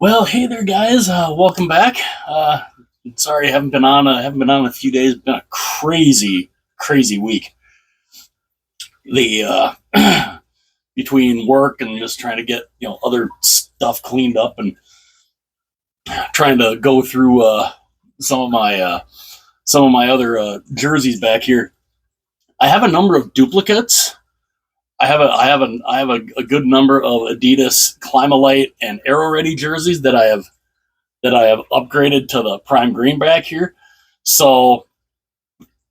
Well, hey there, guys. Welcome back. Sorry, I haven't been on. Haven't been on in a few days. It's been a crazy, crazy week. The between work and just trying to get other stuff cleaned up and trying to go through some of my other jerseys back here. I have a number of duplicates. I have a good number of Adidas Climalite and Aero Ready jerseys that I have upgraded to the prime green back here. So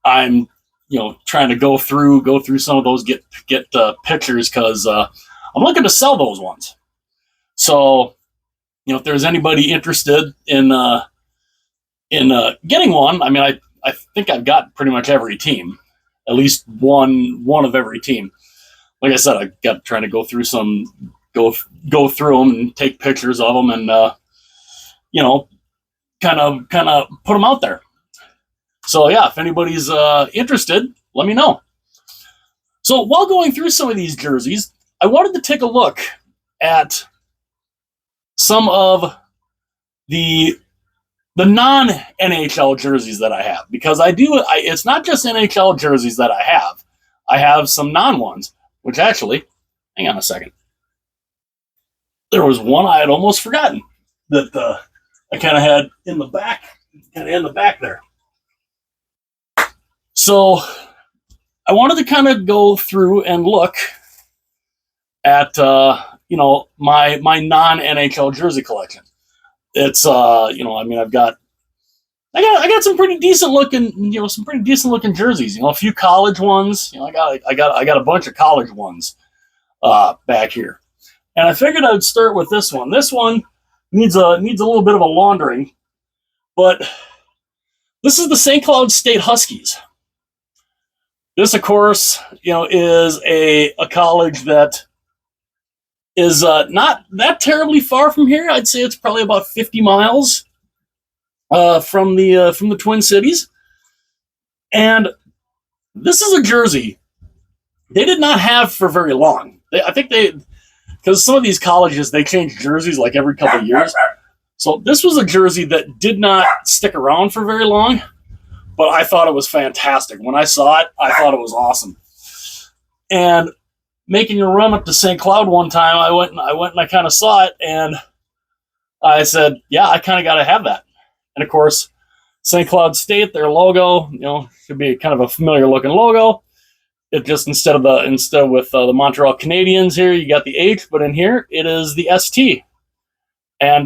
I'm trying to go through some of those, get pictures because I'm looking to sell those ones. So if there's anybody interested in getting one, I mean I think I've got pretty much every team, at least one of every team. Like I said, I got trying to go through them and take pictures of them and kind of put them out there. So yeah, if anybody's interested, let me know. So while going through some of these jerseys, I wanted to take a look at some of the non NHL jerseys that I have, because it's not just NHL jerseys that I have. I have some non ones, which actually, hang on a second. There was one I had almost forgotten that I kind of had in the back there. So I wanted to kind of go through and look at my non NHL jersey collection. It's I mean I got some pretty decent looking jerseys. A few college ones. I got a bunch of college ones back here, and I figured I'd start with this one. This one needs a little bit of a laundering, but this is the St. Cloud State Huskies. This, of course, is a college that is not that terribly far from here. I'd say it's probably about 50 miles from the Twin Cities. And this is a jersey they did not have for very long. Because some of these colleges, they change jerseys like every couple of years. So this was a jersey that did not stick around for very long, but I thought it was fantastic. When I saw it, I thought it was awesome. And making a run up to St. Cloud one time, I went and I kind of saw it, and I said, yeah, I kind of got to have that. And of course, St. Cloud State, their logo, should be kind of a familiar looking logo. It just instead with the Montreal Canadiens here, you got the H, but in here it is the ST. And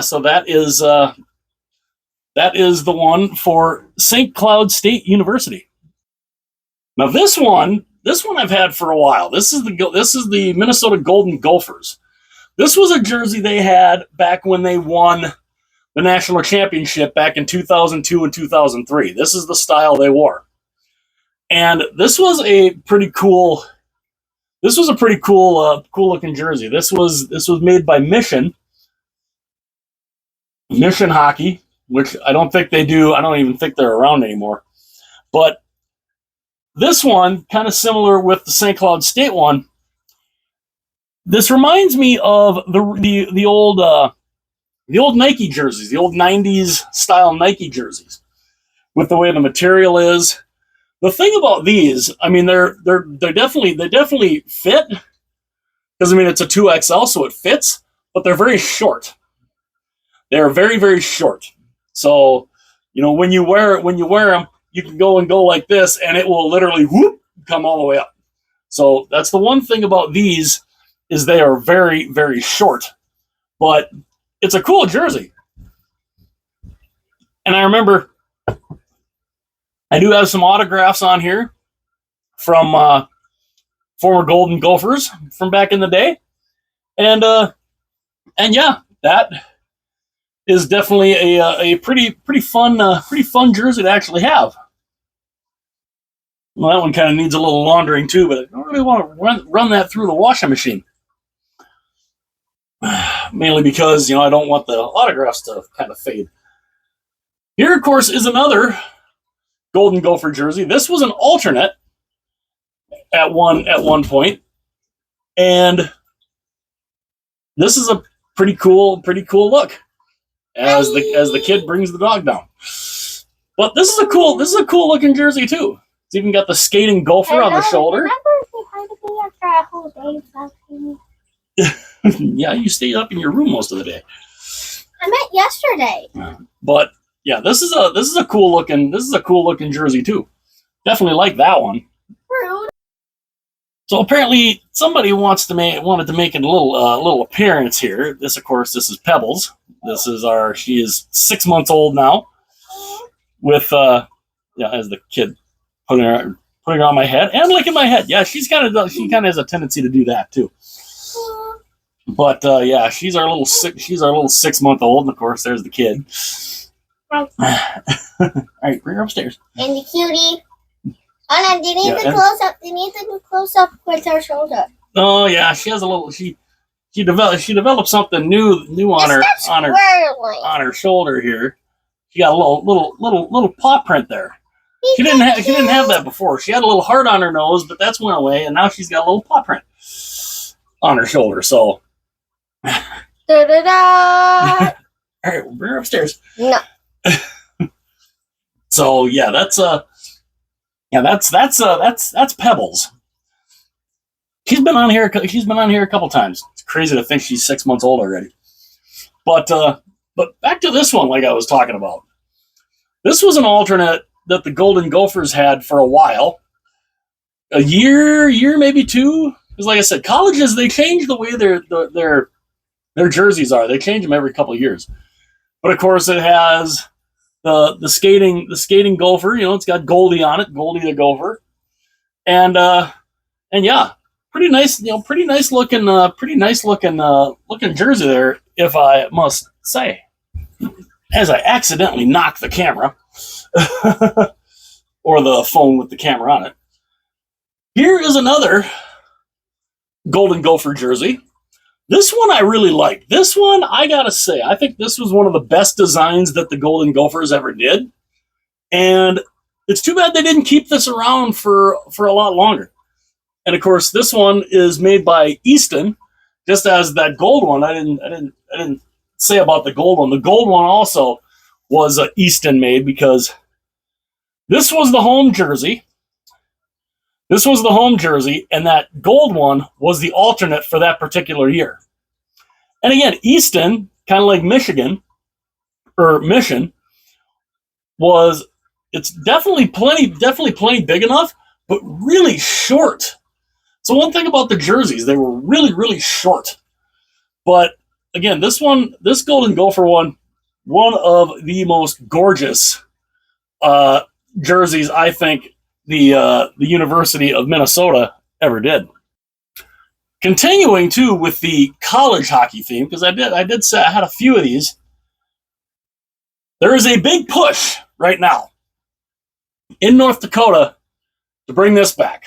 so that is the one for St. Cloud State University. Now this one I've had for a while. This is the Minnesota Golden Gophers. This was a jersey they had back when they won the national championship back in 2002 and 2003. This is the style they wore. And this was a pretty cool looking jersey. This was made by Mission Hockey, which I don't think they do. I don't even think they're around anymore. But this one, kind of similar with the St. Cloud State one. This reminds me of the old Nike jerseys, the old 90s style Nike jerseys, with the way the material is. The thing about these, I mean, they definitely fit, because I mean it's a 2XL, so it fits, but they're very short. They're very, very short. So, when you wear them, you can go like this, and it will literally whoop come all the way up. So that's the one thing about these, is they are very, very short, but it's a cool jersey. And I remember I do have some autographs on here from former Golden Gophers from back in the day, and yeah, that is definitely a pretty fun jersey to actually have. Well, that one kind of needs a little laundering too, but I don't really want to run that through the washing machine. Mainly because, I don't want the autographs to kind of fade. Here, of course, is another Golden Gopher jersey. This was an alternate at one point, and this is a pretty cool look as the kid brings the dog down. But this is a cool looking jersey too. It's even got the skating gopher on the shoulder. Yeah, you stayed up in your room most of the day. I meant yesterday. But yeah, this is a cool looking jersey too. Definitely like that one. Rude. So apparently somebody wanted to make a little appearance here. This, of course, this is Pebbles. She is 6 months old now. With as the kid putting her on my head and licking my head. Yeah, she kind of has a tendency to do that too. But yeah, she's our little 6 month old, and of course there's the kid. All right, bring her upstairs. And the cutie. Oh no, they need the close up. They need the close up with her shoulder. Oh yeah, she has a little. She developed something new on her shoulder here. She got a little paw print there. She didn't have that before. She had a little heart on her nose, but that's went away, and now she's got a little paw print on her shoulder. So, da da da. All right, we'll bring her upstairs. No. So yeah, that's Pebbles. She's been on here a couple times. It's crazy to think she's 6 months old already. But back to this one, like I was talking about. This was an alternate that the Golden Gophers had for a while. A year, maybe two. Because like I said, colleges, they change the way their jerseys are. They change them every couple of years. But of course it has the skating gopher, it's got Goldie on it, Goldie the Gopher. And yeah, pretty nice looking jersey there, if I must say. As I accidentally knock the camera or the phone with the camera on it. Here is another Golden Gopher jersey. This one I really like. This one, I gotta say, I think this was one of the best designs that the Golden Gophers ever did. And it's too bad they didn't keep this around for a lot longer. And of course, this one is made by Easton, just as that gold one. I didn't say about the gold one. The gold one also was Easton made, because this was the home jersey. And that gold one was the alternate for that particular year. And again, Easton, kind of like Mission, it's definitely plenty big enough, but really short. So one thing about the jerseys, they were really, really short. But again, this Golden Gopher one of the most gorgeous jerseys I think the University of Minnesota ever did. Continuing too with the college hockey theme, because I did say I had a few of these. There is a big push right now in North Dakota to bring this back.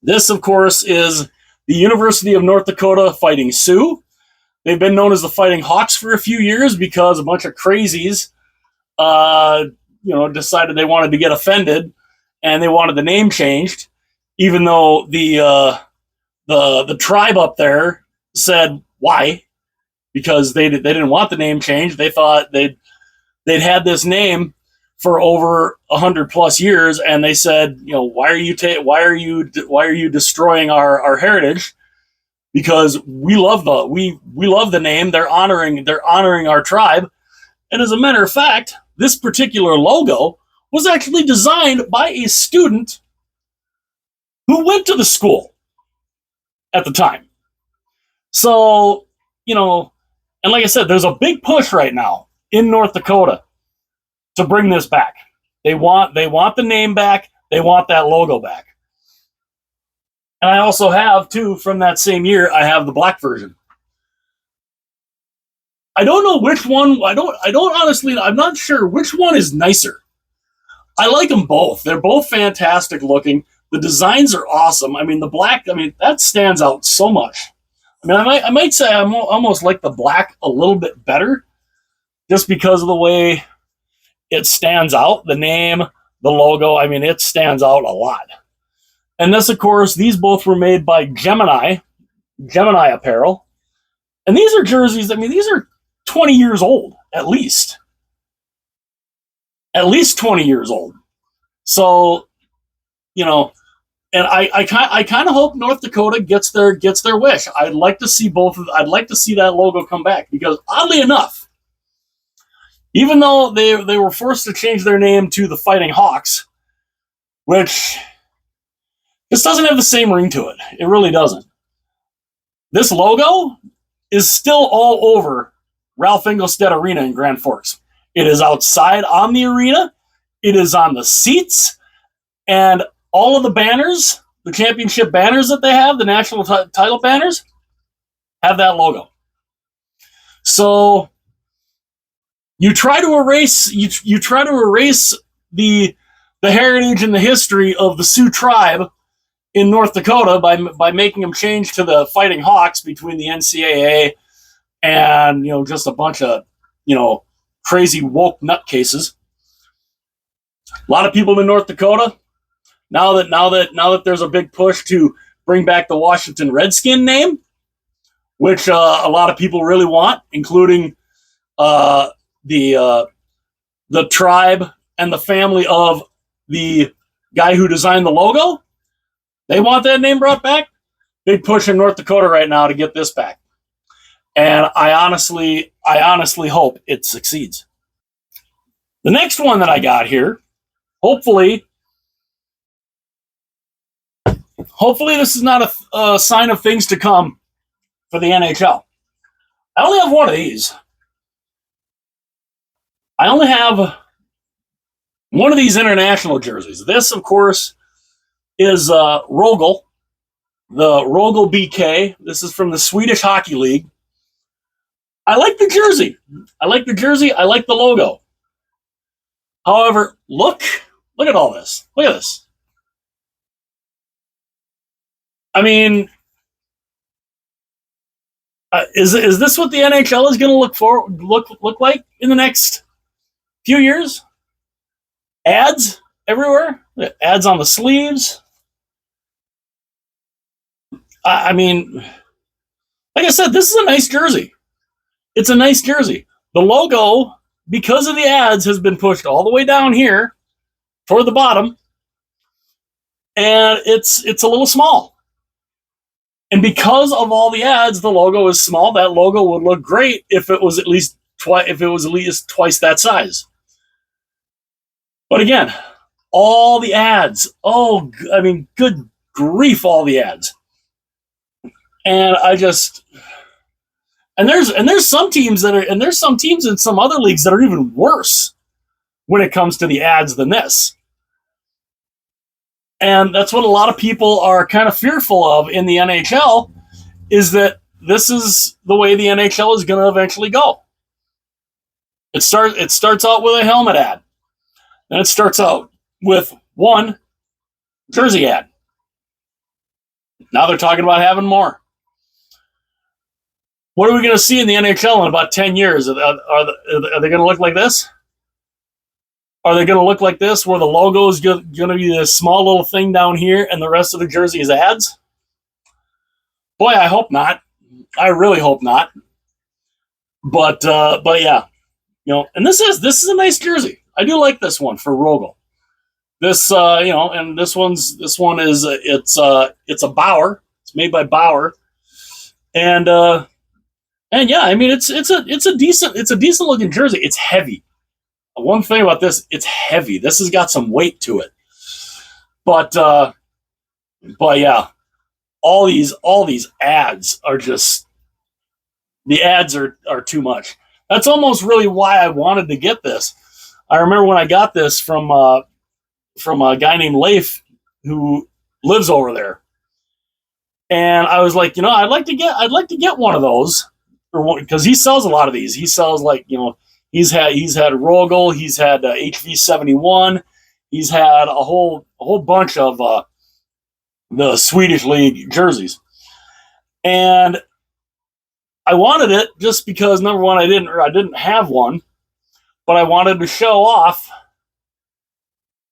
This, of course, is the University of North Dakota Fighting Sioux. They've been known as the Fighting Hawks for a few years because a bunch of crazies, decided they wanted to get offended and they wanted the name changed, even though the tribe up there said why, because they didn't want the name changed. They thought they'd had this name for over 100+ years, and they said, why are you destroying our heritage? Because we love the name. They're honoring our tribe. And as a matter of fact, this particular logo was actually designed by a student who went to the school at the time. So, and like I said, there's a big push right now in North Dakota to bring this back. They want the name back. They want that logo back. And I also have, too, from that same year, I have the black version. I don't know which one. I don't honestly, I'm not sure which one is nicer. I like them both. They're both fantastic looking. The designs are awesome. I mean, the black, that stands out so much. I might say I almost like the black a little bit better, just because of the way it stands out. The name, the logo, it stands out a lot. And this, of course, these both were made by Gemini Apparel. And these are jerseys, I mean, these are 20 years old, at least. At least 20 years old. So, and I kind of hope North Dakota gets their wish. I'd like to see I'd like to see that logo come back, because oddly enough, even though they were forced to change their name to the Fighting Hawks, which this doesn't have the same ring to it. It really doesn't. This logo is still all over Ralph Engelstead Arena in Grand Forks. It is outside on the arena. It is on the seats. And all of the banners, the championship banners that they have, the national title banners, have that logo. So you try to erase the heritage and the history of the Sioux tribe in North Dakota by making them change to the Fighting Hawks between the NCAA and just a bunch of crazy woke nutcases. A lot of people in North Dakota, now that there's a big push to bring back the Washington Redskin name, which a lot of people really want, including the tribe and the family of the guy who designed the logo. They want that name brought back. Big push in North Dakota right now to get this back. And I honestly hope it succeeds. The next one that I got here, hopefully this is not a sign of things to come for the NHL. I only have one of these. I only have one of these international jerseys. This, of course, is Rögle, the Rögle BK. This is from the Swedish Hockey League. I like the jersey. I like the logo. However, look at all this. Look at this. I mean, is this what the NHL is going to look like in the next few years? Ads everywhere. Ads on the sleeves. I mean, like I said, this is a nice jersey. It's a nice jersey. The logo, because of the ads, has been pushed all the way down here toward the bottom, and it's a little small. And because of all the ads, the logo is small. That logo would look great if it was at least twice that size. But again, all the ads. Oh, I mean, good grief, all the ads. And there's some teams in some other leagues that are even worse when it comes to the ads than this. And that's what a lot of people are kind of fearful of in the NHL, is that this is the way the NHL is going to eventually go. It starts out with a helmet ad. Then it starts out with one jersey ad. Now they're talking about having more. What are we going to see in the NHL in about 10 years? Are they going to look like this? Are they going to look like this, where the logo is going to be this small little thing down here and the rest of the jersey is ads? Boy, I hope not. I really hope not. But yeah, and this is a nice jersey. I do like this one for Rögle. This and this one is it's a Bauer. It's made by Bauer, and yeah, I mean it's a decent looking jersey. It's heavy. One thing about this, it's heavy. This has got some weight to it. But yeah, all these ads are just, the ads are too much. That's almost really why I wanted to get this. I remember when I got this from a guy named Leif who lives over there, and I was like, I'd like to get one of those, because he sells a lot of these. He sells he's had Rögle, he's had HV71, he's had a whole bunch of the Swedish league jerseys, and I wanted it just because, number one, I didn't have one, but I wanted to show off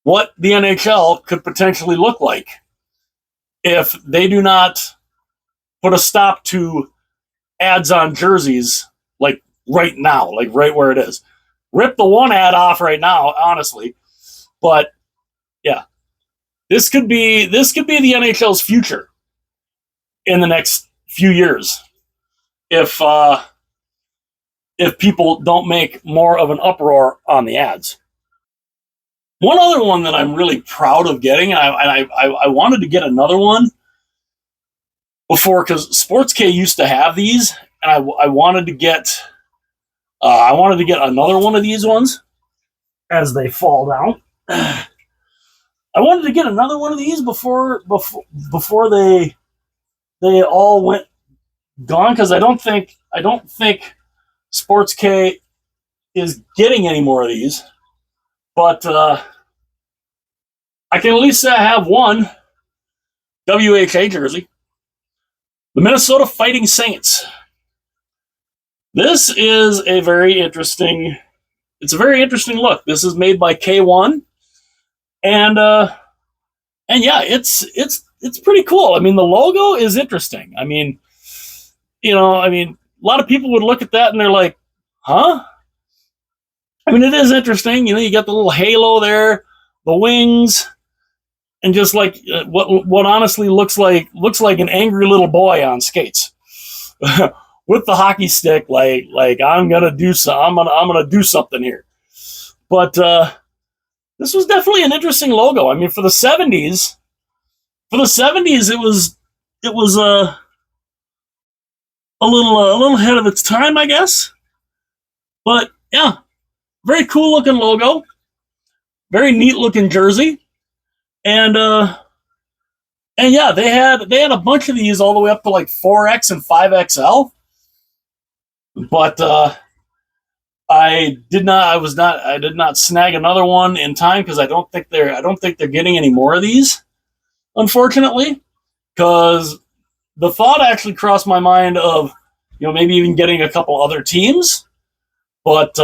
what the NHL could potentially look like if they do not put a stop to ads on jerseys like right now, like right where it is. Rip the one ad off right now, honestly. But yeah, this could be the NHL's future in the next few years if people don't make more of an uproar on the ads. One other one that I'm really proud of getting, and I wanted to get another one before, because SportsK used to have these, and I wanted to get another one of these ones as they fall down. I wanted to get another one of these before they all went gone, because I don't think SportsK is getting any more of these. But I can at least say I have one WHA jersey. The Minnesota Fighting Saints. This is a very interesting look. This is made by K1. And yeah, it's pretty cool. I mean, the logo is interesting. I mean, a lot of people would look at that and they're like, huh? I mean, it is interesting. You got the little halo there, the wings, and just like what honestly looks like an angry little boy on skates with the hockey stick, like I'm gonna do something here. But this was definitely an interesting logo. I mean, for the '70s, it was a little ahead of its time, I guess. But yeah, very cool looking logo, very neat looking jersey. And yeah, they had a bunch of these all the way up to like 4X and 5XL. But I did not snag another one in time, because I don't think they're getting any more of these, unfortunately. Because the thought actually crossed my mind of maybe even getting a couple other teams, but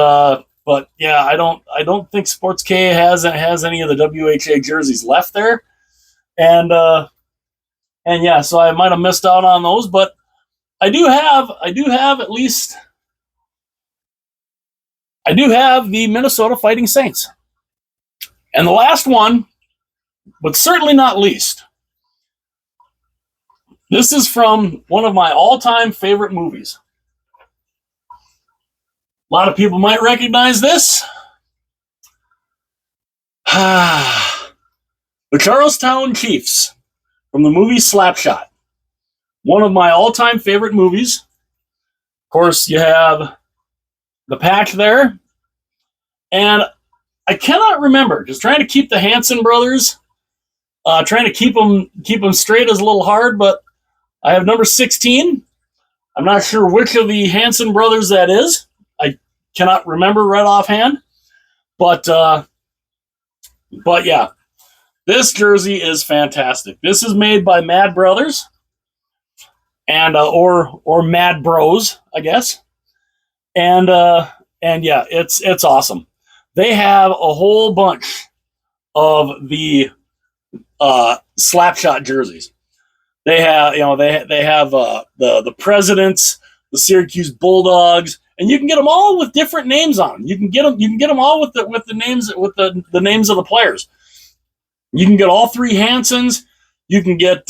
yeah, I don't think SportsK has any of the WHA jerseys left there. And yeah, so I might have missed out on those, but I do have the Minnesota Fighting Saints. And the last one, but certainly not least, this is from one of my all-time favorite movies. A lot of people might recognize this. The Charlestown Chiefs from the movie Slapshot. One of my all-time favorite movies. Of course, you have the patch there. And I cannot remember, just trying to keep the Hanson brothers, trying to keep them straight is a little hard, but I have number 16. I'm not sure which of the Hanson brothers that is. I cannot remember right offhand. But yeah, this jersey is fantastic. This is made by Mad Brothers, and or Mad Bros, I guess. And yeah, it's awesome. They have a whole bunch of the Slapshot jerseys. They have the Presidents, the Syracuse Bulldogs, and you can get them all with different names on them. You can get them all with the names of the players. You can get all three Hansons. You can get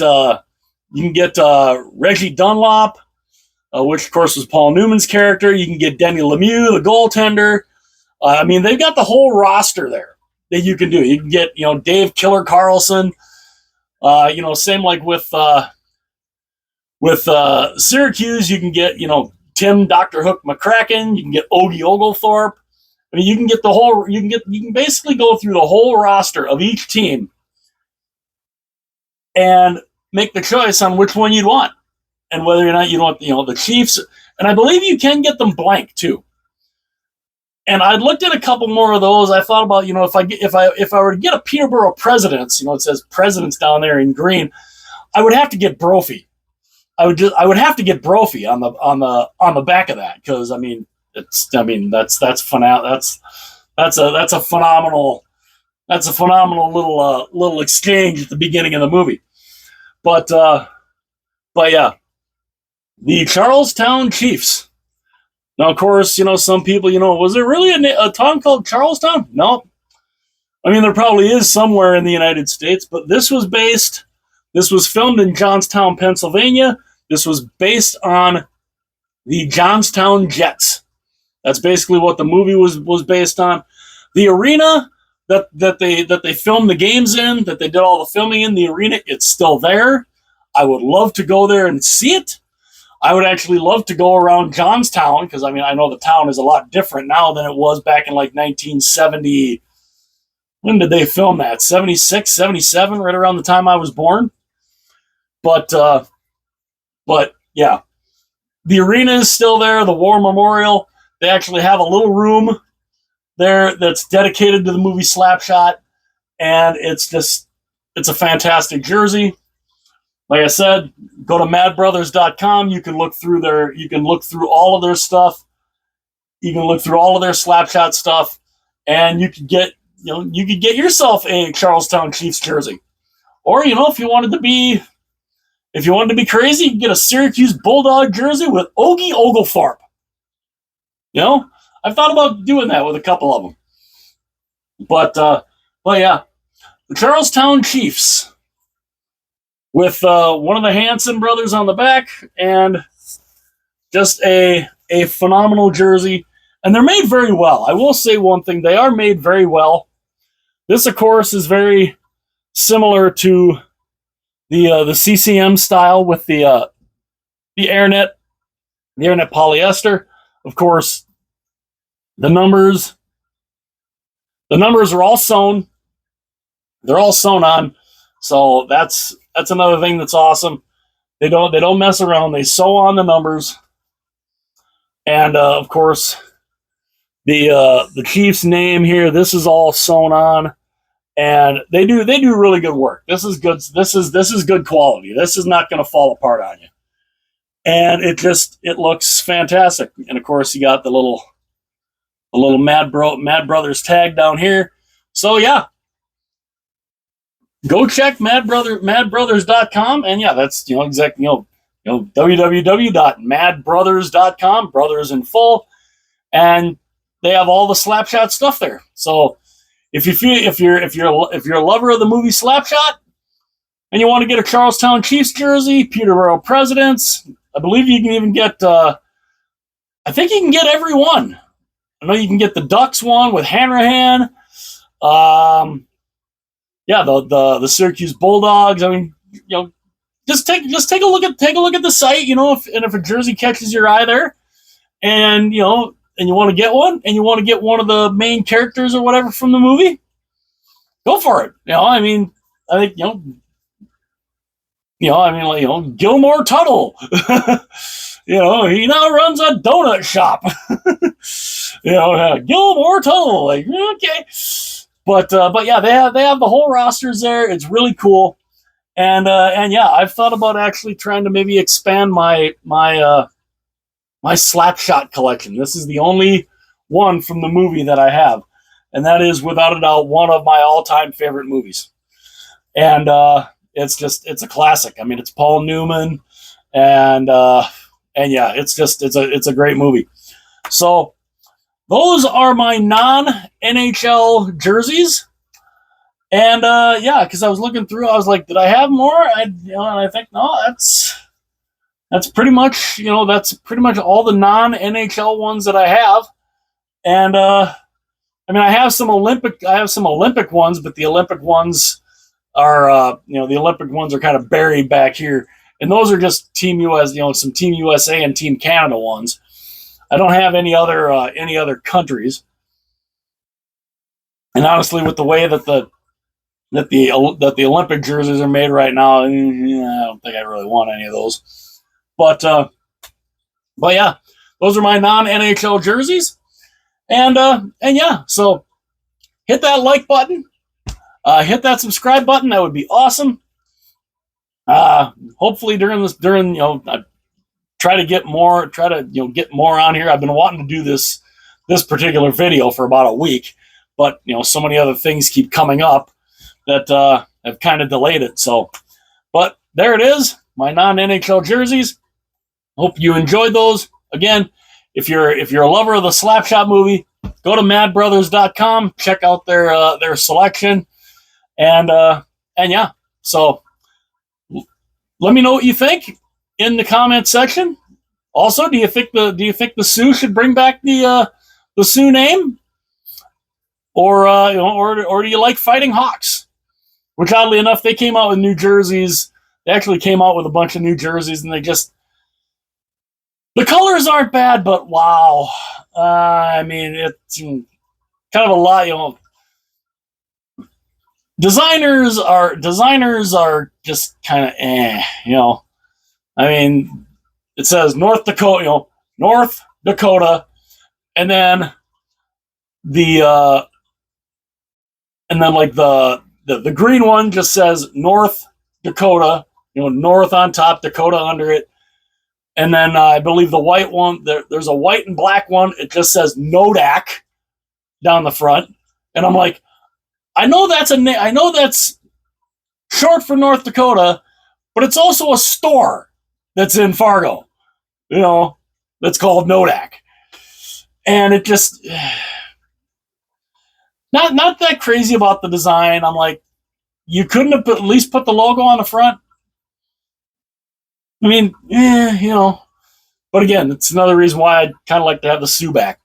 Reggie Dunlop, which of course was Paul Newman's character. You can get Denny Lemieux, the goaltender. I mean, they've got the whole roster there that you can do. You can get Dave Killer Carlson. Same like with Syracuse, you can get Tim Dr. Hook McCracken. You can get Ogie Oglethorpe. I mean, you can basically go through the whole roster of each team and make the choice on which one you'd want, and whether or not you want the Chiefs. And I believe you can get them blank too. And I looked at a couple more of those. I thought about if I were to get a Peterborough Presidents, it says Presidents down there in green, I would have to get Brophy. I would have to get Brophy on the back of that, because that's a phenomenal little exchange at the beginning of the movie. But yeah, the Charlestown Chiefs. Now, of course, some people, was there really a town called Charlestown? No. I mean, there probably is somewhere in the United States, but this was filmed in Johnstown, Pennsylvania. This was based on the Johnstown Jets. That's basically what the movie was based on. The arena that they filmed the games in, that they did all the filming in, the arena, it's still there. I would love to go there and see it. I would actually love to go around Johnstown, because I know the town is a lot different now than it was back in like 1970. When did they film that? 76, 77, right around the time I was born. But yeah, the arena is still there, the War Memorial. They actually have a little room there that's dedicated to the movie Slapshot, and it's a fantastic jersey. Like I said, go to madbrothers.com. You can look through all of their stuff. You can look through all of their Slapshot stuff, and you could get yourself a Charlestown Chiefs jersey. Or, if you wanted to be crazy, you can get a Syracuse Bulldog jersey with Ogie Oglethorpe. I've thought about doing that with a couple of them. But yeah, the Charlestown Chiefs with one of the Hanson brothers on the back, and just a phenomenal jersey. And they're made very well. I will say one thing. They are made very well. This, of course, is very similar to the CCM style with the Airnet polyester. Of course, the numbers are all sewn. They're all sewn on. So that's another thing that's awesome. They don't mess around. They sew on the numbers. And of course, the Chiefs name here, this is all sewn on, and they do really good work. This is good. This is good quality. This is not going to fall apart on you. And it looks fantastic. And of course, you got the little Mad Brothers tag down here. So yeah, go check madbrothers.com, and yeah, that's exactly www.madbrothers.com, brothers in full, and they have all the Slapshot stuff there. So if you're a lover of the movie Slapshot and you want to get a Charlestown Chiefs jersey, Peterborough Presidents, I believe you can even get I think you can get every one. I know you can get the Ducks one with Hanrahan. Yeah, the Syracuse Bulldogs. I mean, just take a look at the site, if a jersey catches your eye there, and and you want to get one, and you want to get one of the main characters or whatever from the movie, go for it. I think Gilmore Tuttle. He now runs a donut shop. Gilmore Tuttle. Like, okay. But yeah, they have the whole rosters there. It's really cool. And yeah, I've thought about actually trying to maybe expand my Slapshot collection. This is the only one from the movie that I have, and that is without a doubt one of my all-time favorite movies. And it's a classic. I mean, it's Paul Newman, and yeah, it's a great movie. So those are my non-NHL jerseys. And yeah, because I was looking through, I was like, did I have more? And I think no, that's pretty much all the non-NHL ones that I have. And I have some Olympic ones, but the Olympic ones are kind of buried back here. And those are just Team US, some Team USA and Team Canada ones. I don't have any other countries. And honestly, with the way that the Olympic jerseys are made right now, I don't think I really want any of those. But yeah, those are my non-NHL jerseys. And yeah, so hit that like button, hit that subscribe button. That would be awesome. Hopefully I try to get more on here. I've been wanting to do this particular video for about a week, but so many other things keep coming up that have kind of delayed it. So, but there it is, my non-NHL jerseys. Hope you enjoyed those. Again, if you're a lover of the Slapshot movie, go to madbrothers.com, check out their selection, and yeah. So let me know what you think in the comment section. Also, do you think the Sioux should bring back the Sioux name, or or do you like Fighting Hawks? Which, oddly enough, they came out with new jerseys. They actually came out with a bunch of new jerseys, and the colors aren't bad, but wow, I mean, it's kind of a lot. Designers are just kind of I mean, it says North Dakota, North Dakota, and then like the green one just says North Dakota, North on top, Dakota under it. And then I believe the white one, there's a white and black one. It just says Nodak down the front. And I'm like, I know that's short for North Dakota, but it's also a store that's in Fargo, that's called Nodak. And it just, not that crazy about the design. I'm like, you couldn't have at least put the logo on the front? I mean, but again, it's another reason why I'd kind of like to have the Sioux back,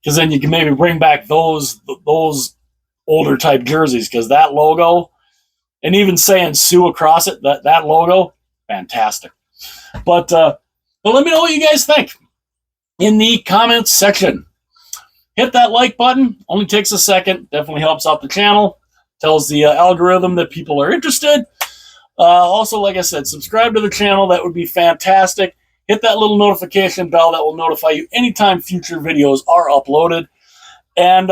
because then you can maybe bring back those older type jerseys, because that logo, and even saying Sioux across it, that logo, fantastic. But let me know what you guys think in the comments section. Hit that like button. Only takes a second. Definitely helps out the channel. Tells the algorithm that people are interested. Also, like I said, subscribe to the channel. That would be fantastic. Hit that little notification bell. That will notify you anytime future videos are uploaded. And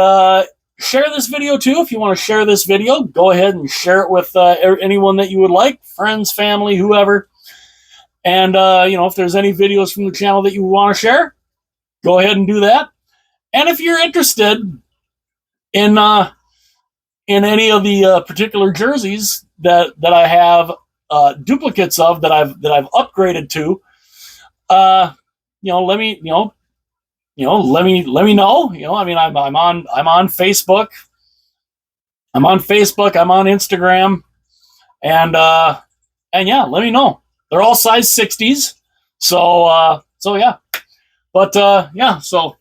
share this video too. If you want to share this video, go ahead and share it with anyone that you would like, friends, family, whoever. And if there's any videos from the channel that you want to share, go ahead and do that. And if you're interested in any of the particular jerseys that I have duplicates of, that I've upgraded to, let me know. I mean, I'm on Facebook. I'm on Facebook. I'm on Instagram, and yeah, let me know. They're all size 60s, so yeah. But yeah, so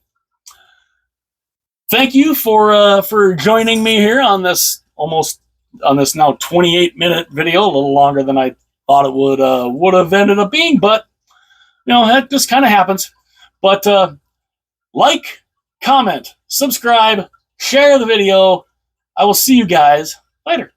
thank you for joining me here on this now 28-minute video, a little longer than I thought it would have ended up being, but that just kind of happens. But like, comment, subscribe, share the video. I will see you guys later.